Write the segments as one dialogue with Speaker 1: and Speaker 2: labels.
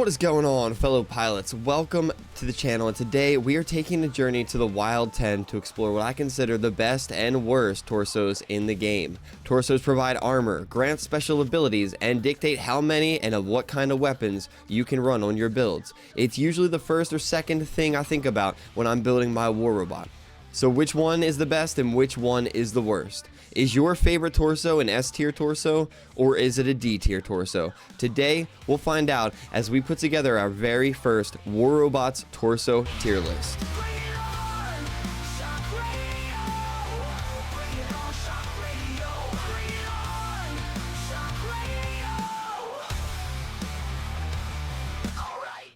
Speaker 1: What is going on, fellow pilots? Welcome to the channel, and today we are taking a journey to the Wild 10 to explore what I consider the best and worst torsos in the game. Torsos provide armor, grant special abilities, and dictate how many and of what kind of weapons you can run on your builds. It's usually the first or second thing I think about when I'm building my war robot. So which one is the best and which one is the worst? Is your favorite torso an S tier torso, or is it a D tier torso? Today, we'll find out as we put together our very first War Robots torso tier list.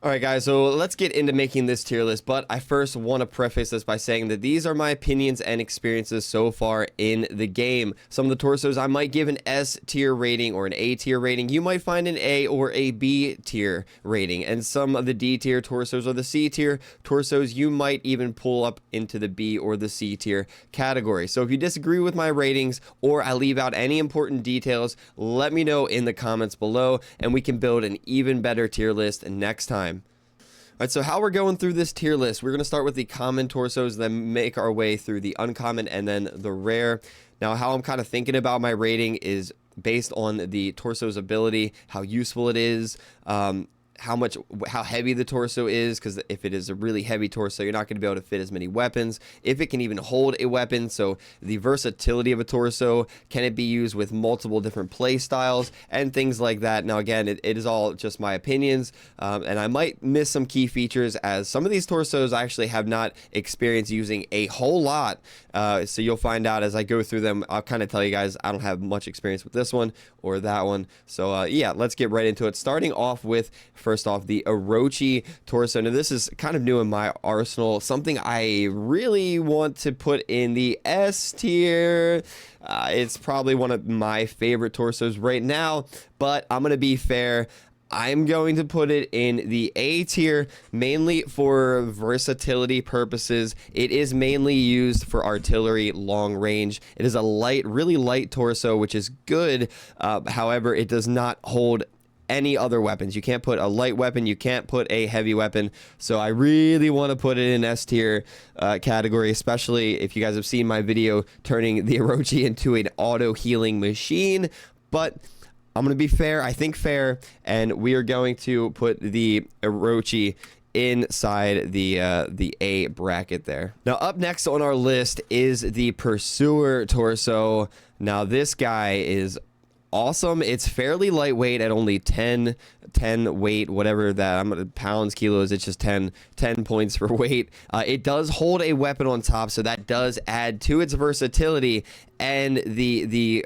Speaker 1: Alright guys, so let's get into making this tier list, but I first want to preface this by saying that these are my opinions and experiences so far in the game. Some of the torsos I might give an S tier rating or an A tier rating. You might find an A or a B tier rating, and some of the D tier torsos or the C tier torsos you might even pull up into the B or the C tier category. So if you disagree with my ratings or I leave out any important details, let me know in the comments below and we can build an even better tier list next time. Alright, so how we're going through this tier list, we're going to start with the common torsos, then make our way through the uncommon and then the rare. Now, how I'm kind of thinking about my rating is based on the torso's ability, how useful it is, how heavy the torso is, because if it is a really heavy torso, you're not going to be able to fit as many weapons. If it can even hold a weapon, so the versatility of a torso, can it be used with multiple different play styles and things like that. Now again, it is all just my opinions, and I might miss some key features as some of these torsos I actually have not experienced using a whole lot, so you'll find out as I go through them. I'll kind of tell you guys I don't have much experience with this one or that one. So yeah, let's get right into it, starting off with first off the Orochi torso. Now this is kind of new in my arsenal, something I really want to put in the S tier. It's probably one of my favorite torsos right now, but I'm gonna be fair, I'm going to put it in the A tier, mainly for versatility purposes. It is mainly used for artillery long range. It is a light, really light torso, which is good. However, it does not hold any other weapons. You can't put a light weapon, you can't put a heavy weapon, so I really want to put it in S tier category, especially if you guys have seen my video turning the Orochi into an auto healing machine. But I'm gonna be fair, I think fair, and we are going to put the Orochi inside the A bracket there. Now up next on our list is the Pursuer torso. Now this guy is awesome. It's fairly lightweight at only 10 weight, whatever that, I'm gonna pounds, kilos, it's just 10 points for weight. It does hold a weapon on top, so that does add to its versatility, and the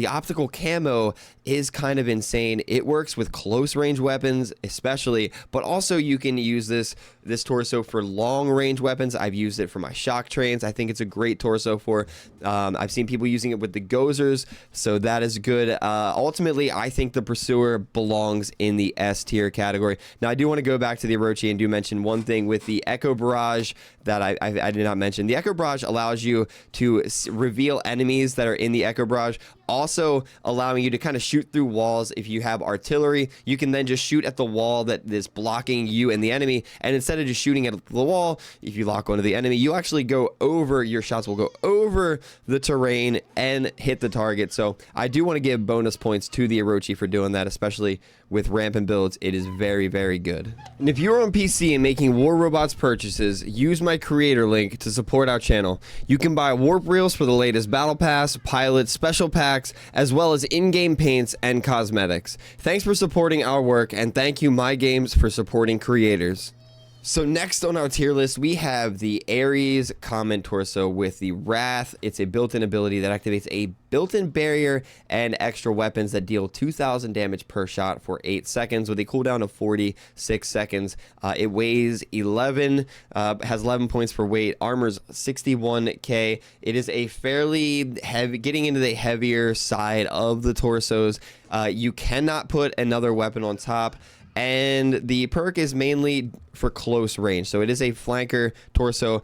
Speaker 1: optical camo is kind of insane. It works with close range weapons especially, but also you can use this torso for long range weapons. I've used it for my shock trains. I think it's a great torso for, I've seen people using it with the Gozers, so that is good. Ultimately, I think the Pursuer belongs in the S tier category. Now, I do want to go back to the Orochi and do mention one thing with the Echo Barrage that I did not mention. The Echo Barrage allows you to reveal enemies that are in the Echo Barrage, also allowing you to kind of shoot through walls. If you have artillery, you can then just shoot at the wall that is blocking you and the enemy, and instead of just shooting at the wall, if you lock onto the enemy, you actually go over, your shots will go over the terrain and hit the target. So I do want to give bonus points to the Orochi for doing that, especially with rampant builds. It is very, very good. And if you're on PC and making War Robots purchases, use my creator link to support our channel. You can buy warp reels for the latest battle pass, pilot, special packs, as well as in-game paints and cosmetics. Thanks for supporting our work, and thank you My Games for supporting creators. So next on our tier list, we have the Ares common torso with the Wrath. It's a built-in ability that activates a built-in barrier and extra weapons that deal 2,000 damage per shot for 8 seconds with a cooldown of 46 seconds. It weighs 11, has 11 points for weight, armor's 61k. It is a fairly heavy, getting into the heavier side of the torsos. You cannot put another weapon on top, and the perk is mainly for close range. So it is a flanker torso.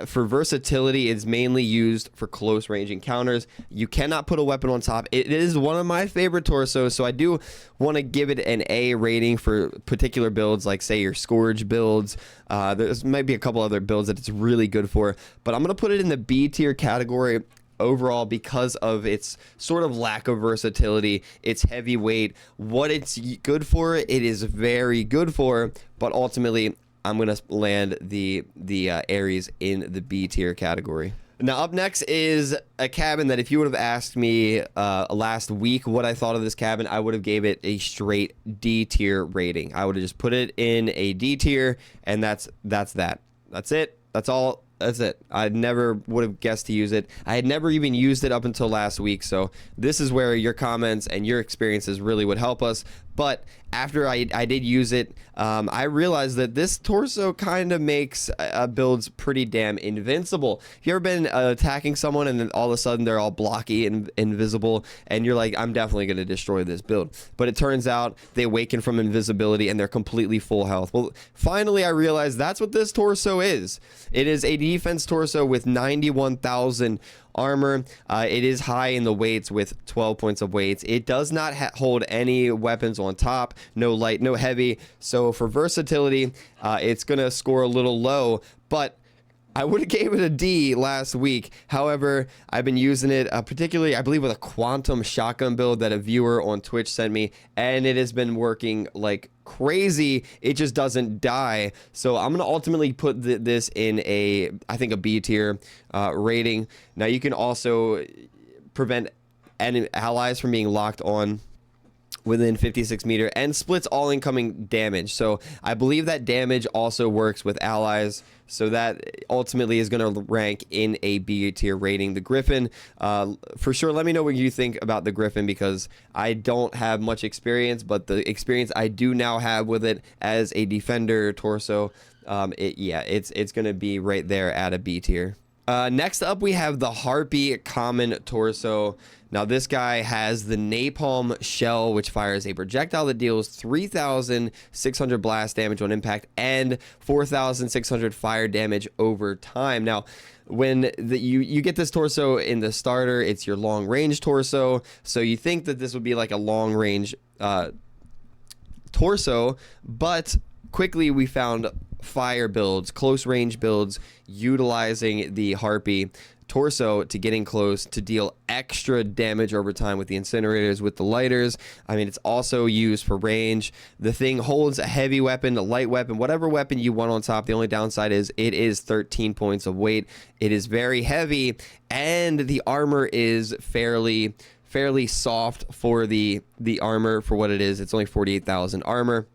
Speaker 1: For versatility, it's mainly used for close range encounters. You cannot put a weapon on top. It is one of my favorite torsos, so I do want to give it an A rating for particular builds, like say your Scourge builds. There's might be a couple other builds that it's really good for, but I'm going to put it in the B tier category overall because of its sort of lack of versatility. It's heavyweight. What it's good for, it is very good for, but ultimately I'm gonna land the Ares in the B tier category. Now up next is a cabin that if you would have asked me last week what I thought of this cabin, I would have gave it a straight D tier rating. I would have just put it in a D tier, and that's it. That's all. That's it. I never would have guessed to use it. I had never even used it up until last week, so this is where your comments and your experiences really would help us. But after I did use it, I realized that this torso kind of makes builds pretty damn invincible. If you ever been attacking someone and then all of a sudden they're all blocky and invisible, and you're like, I'm definitely going to destroy this build. But it turns out they awaken from invisibility and they're completely full health. Well, finally I realized that's what this torso is. It is a defense torso with 91,000 armor. It is high in the weights with 12 points of weights. It does not hold any weapons on top, no light, no heavy. So for versatility, it's gonna score a little low, but I would have gave it a D last week. However, I've been using it particularly, I believe, with a quantum shotgun build that a viewer on Twitch sent me, and it has been working like crazy. It just doesn't die. So I'm gonna ultimately put this in I think a B tier rating. Now you can also prevent any allies from being locked on within 56 meter and splits all incoming damage. So I believe that damage also works with allies, so that ultimately is going to rank in a B tier rating. The Griffin, for sure, let me know what you think about the Griffin, because I don't have much experience, but the experience I do now have with it as a defender torso, it's going to be right there at a B tier. Next up, we have the Harpy common torso. Now, this guy has the napalm shell, which fires a projectile that deals 3,600 blast damage on impact and 4,600 fire damage over time. Now, when you get this torso in the starter, it's your long range torso. So you think that this would be like a long range torso, but quickly we found fire builds, close range builds, utilizing the Harpy torso to get in close to deal extra damage over time with the incinerators, with the lighters. I mean, it's also used for range. The thing holds a heavy weapon, a light weapon, whatever weapon you want on top. The only downside is it is 13 points of weight. It is very heavy, and the armor is fairly soft for the armor for what it is. It's only 48,000 armor.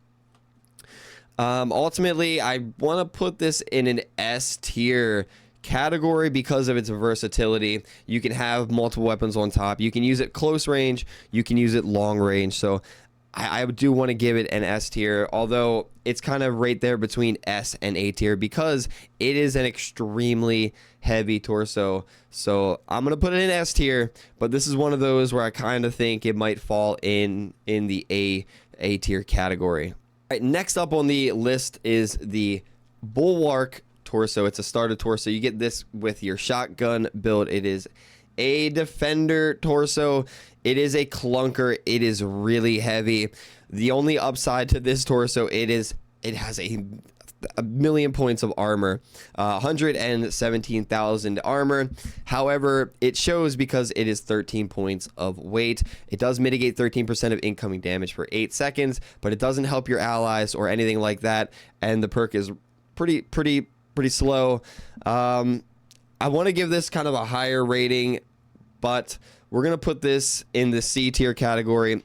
Speaker 1: Ultimately, I want to put this in an S tier category because of its versatility. You can have multiple weapons on top. You can use it close range. You can use it long range. So I do want to give it an S tier, although it's kind of right there between S and A tier because it is an extremely heavy torso. So I'm going to put it in S tier, but this is one of those where I kind of think it might fall in the A tier category. All right, next up on the list is the Bulwark torso. It's a starter torso. You get this with your shotgun build. It is a defender torso. It is a clunker. It is really heavy. The only upside to this torso, it has a million points of armor, 117,000 armor. However, it shows because it is 13 points of weight. It does mitigate 13% of incoming damage for 8 seconds, but it doesn't help your allies or anything like that. And the perk is pretty slow. I want to give this kind of a higher rating, but we're going to put this in the C tier category.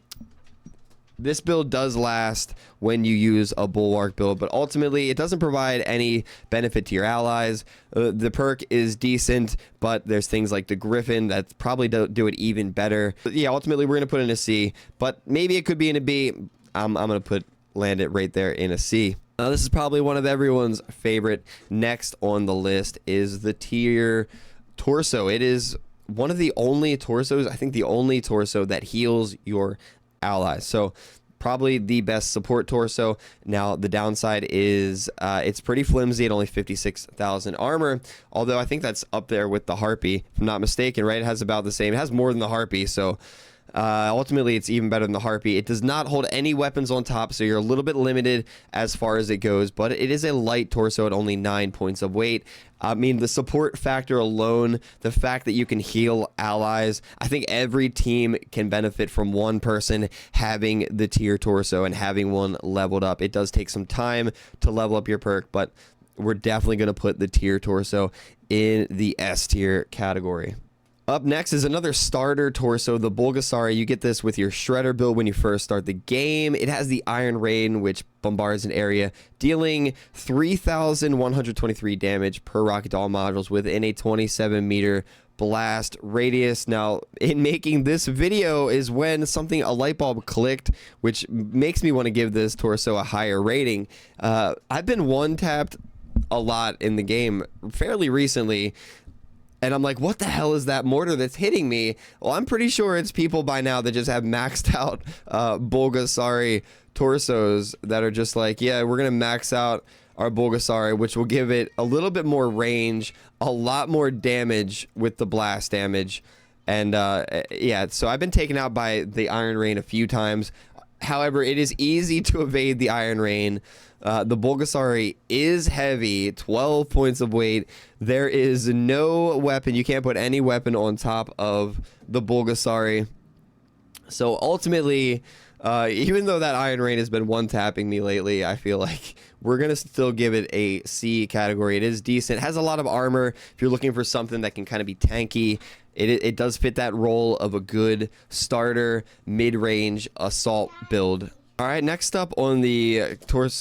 Speaker 1: This build does last when you use a Bulwark build, but ultimately it doesn't provide any benefit to your allies. The perk is decent, but there's things like the Griffin that probably do it even better. But yeah, ultimately we're going to put it in a C, but maybe it could be in a B. I'm going to land it right there in a C. This is probably one of everyone's favorite. Next on the list is the tier torso. It is one of the only torsos, I think the only torso that heals your allies. So probably the best support torso. Now, the downside is it's pretty flimsy at only 56,000 armor, although I think that's up there with the Harpy, if I'm not mistaken, right? It has about the same. It has more than the Harpy, so ultimately it's even better than the Harpy. It does not hold any weapons on top, so you're a little bit limited as far as it goes, but it is a light torso at only 9 points of weight. I mean, the support factor alone, the fact that you can heal allies, I think every team can benefit from one person having the tier torso and having one leveled up. It does take some time to level up your perk, but we're definitely going to put the tier torso in the S tier category. Up next is another starter torso, the Bulgasari. You get this with your Shredder build when you first start the game. It has the Iron Rain, which bombards an area, dealing 3,123 damage per rocket doll modules within a 27-meter blast radius. Now, in making this video is when a light bulb clicked, which makes me want to give this torso a higher rating. I've been one-tapped a lot in the game fairly recently, and I'm like, what the hell is that mortar that's hitting me? Well, I'm pretty sure it's people by now that just have maxed out Bulgasari torsos that are just like, yeah, we're going to max out our Bulgasari, which will give it a little bit more range, a lot more damage with the blast damage. And yeah, so I've been taken out by the Iron Rain a few times. However, it is easy to evade the Iron Rain. The Bulgasari is heavy, 12 points of weight. There is no weapon. You can't put any weapon on top of the Bulgasari. So ultimately, even though that Iron Rain has been one-tapping me lately, I feel like we're going to still give it a C category. It is decent. It has a lot of armor. If you're looking for something that can kind of be tanky, it does fit that role of a good starter, mid-range assault build. All right, next up on the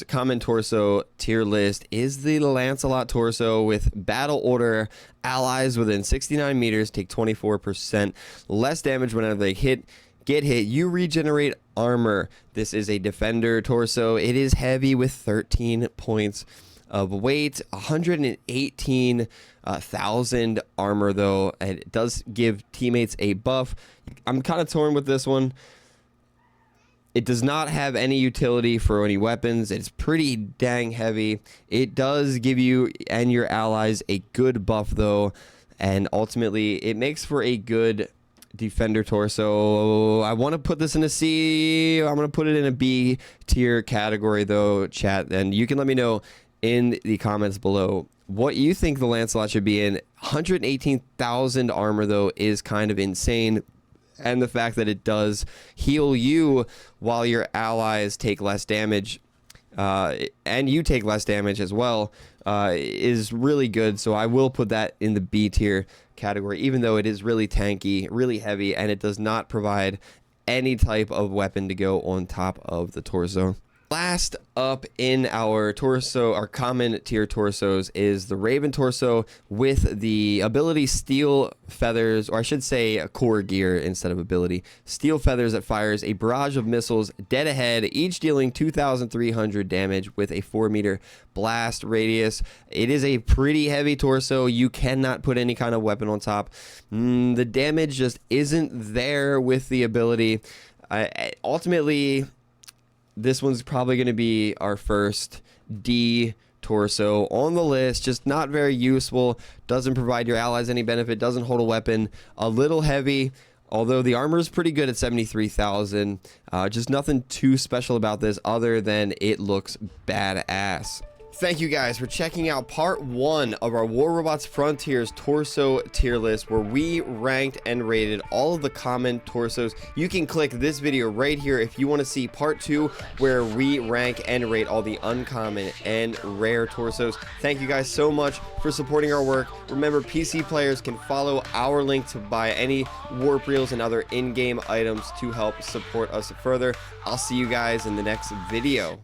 Speaker 1: common torso tier list is the Lancelot torso with battle order. Allies within 69 meters take 24% less damage whenever they get hit. You regenerate armor. This is a defender torso. It is heavy with 13 points of weight, 118,000 armor though, and it does give teammates a buff. I'm kind of torn with this one. It does not have any utility for any weapons. It's pretty dang heavy. It does give you and your allies a good buff though, and ultimately it makes for a good defender torso. I want to put this in a C. I'm going to put it in a B tier category though, chat, and you can let me know in the comments below what you think the Lancelot should be in. 118,000 armor though is kind of insane. And the fact that it does heal you while your allies take less damage, and you take less damage as well, is really good. So I will put that in the B tier category, even though it is really tanky, really heavy, and it does not provide any type of weapon to go on top of the torso. Last up in our common tier torsos is the Raven torso with the ability Steel Feathers, or I should say core gear instead of ability. Steel Feathers that fires a barrage of missiles dead ahead, each dealing 2,300 damage with a 4-meter blast radius. It is a pretty heavy torso. You cannot put any kind of weapon on top. The damage just isn't there with the ability. Ultimately, this one's probably going to be our first D torso on the list. Just not very useful. Doesn't provide your allies any benefit. Doesn't hold a weapon. A little heavy, although the armor is pretty good at 73,000. Just nothing too special about this other than it looks badass. Thank you guys for checking out part 1 of our War Robots Frontiers torso tier list, where we ranked and rated all of the common torsos. You can click this video right here if you want to see part 2, where we rank and rate all the uncommon and rare torsos. Thank you guys so much for supporting our work. Remember, PC players can follow our link to buy any warp reels and other in-game items to help support us further. I'll see you guys in the next video.